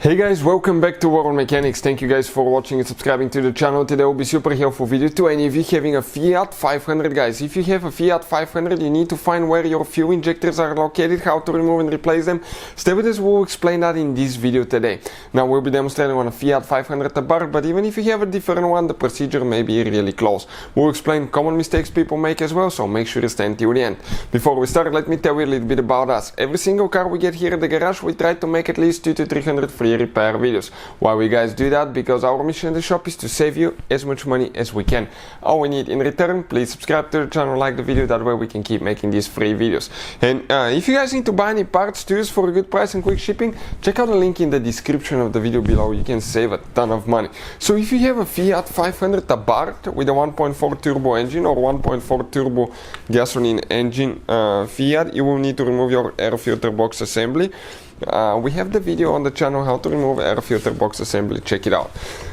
Hey guys, welcome back to World Mechanics. Thank you guys for watching and subscribing to the channel. Today will be super helpful video too. And if you're having a Fiat 500, guys, if you have a Fiat 500, you need to find where your fuel injectors are located, how to remove and replace them. Stay with us, we'll explain that in this video today. Now we'll be demonstrating on a Fiat 500 Abarth, but even if you have a different one, the procedure may be really close. We'll explain common mistakes people make as well, so make sure you stay until the end. Before we start, let me tell you a little bit about us. Every single car we get here at the garage, we try to make at least 200 to 300 free repair videos. Why we guys do that? Because our mission in the shop is to save you as much money as we can. All we need in return, please subscribe to the channel, like the video, that way we can keep making these free videos. And if you guys need to buy any parts to use for a good price and quick shipping, check out the link in the description of the video below. You can save a ton of money. So if you have a Fiat 500 Abarth with a 1.4 turbo engine or 1.4 turbo gasoline engine Fiat, you will need to remove your air filter box assembly. We have the video on the channel how to remove air filter box assembly, check it out.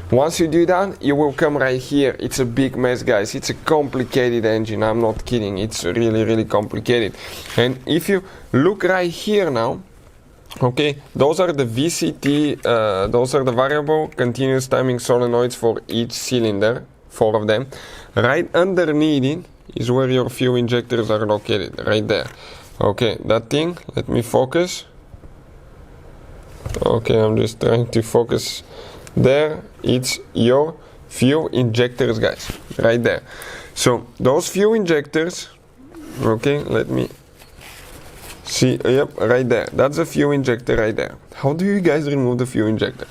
Once you do that, you will come right here. It's a big mess, guys. It's a complicated engine, I'm not kidding. It's really complicated. And if you look right here now, okay, those are the VCT, those are the variable continuous timing solenoids for each cylinder, 4 of them. Right underneath it is where your fuel injectors are located, right there. Okay, that thing, let me focus. Okay, I'm just trying to focus. There, it's your fuel injectors, guys, right there. So those fuel injectors, okay, let me see, yep, right there. That's a fuel injector right there. How do you guys remove the fuel injector?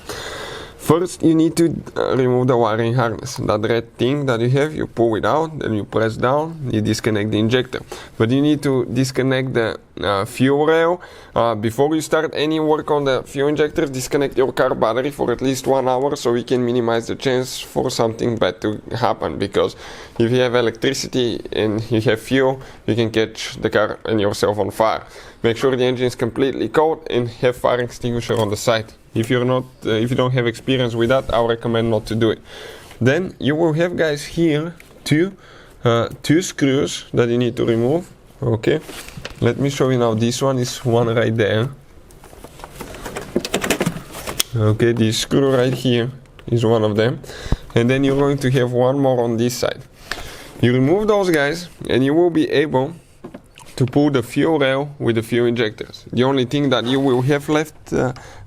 First, you need to remove the wiring harness. That red thing that you have, you pull it out, then you press down, you disconnect the injector. But you need to disconnect the fuel rail. Before you start any work on the fuel injector, disconnect your car battery for at least 1 hour so we can minimize the chance for something bad to happen. Because if you have electricity and you have fuel, you can catch the car and yourself on fire. Make sure the engine is completely cold and have fire extinguisher on the side. If you're not, if you don't have experience with that, I would recommend not to do it. Then you will have, guys, here two screws that you need to remove. Okay, let me show you now. This one is one right there. Okay, this screw right here is one of them, and then you're going to have one more on this side. You remove those, guys, and you will be able to pull the fuel rail with the fuel injectors. The only thing that you will have left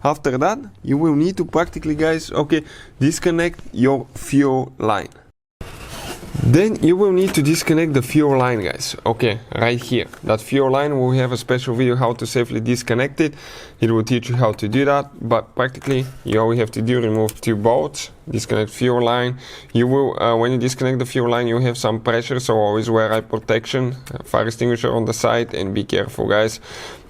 after that, you will need to practically, guys, okay, disconnect your fuel line. Then you will need to disconnect the fuel line, guys. Okay, right here. That fuel line, will have a special video how to safely disconnect it. It will teach you how to do that, but practically you all have to do, remove 2 bolts, disconnect fuel line. You will, when you disconnect the fuel line, you have some pressure, so always wear eye protection, fire extinguisher on the side, and be careful, guys.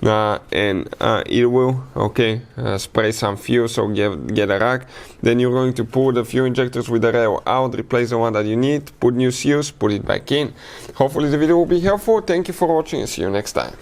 It will, okay, spray some fuel, so get a rag. Then you're going to pull the fuel injectors with the rail out, replace the one that you need, put new seals, put it back in. Hopefully the video will be helpful. Thank you for watching and see you next time.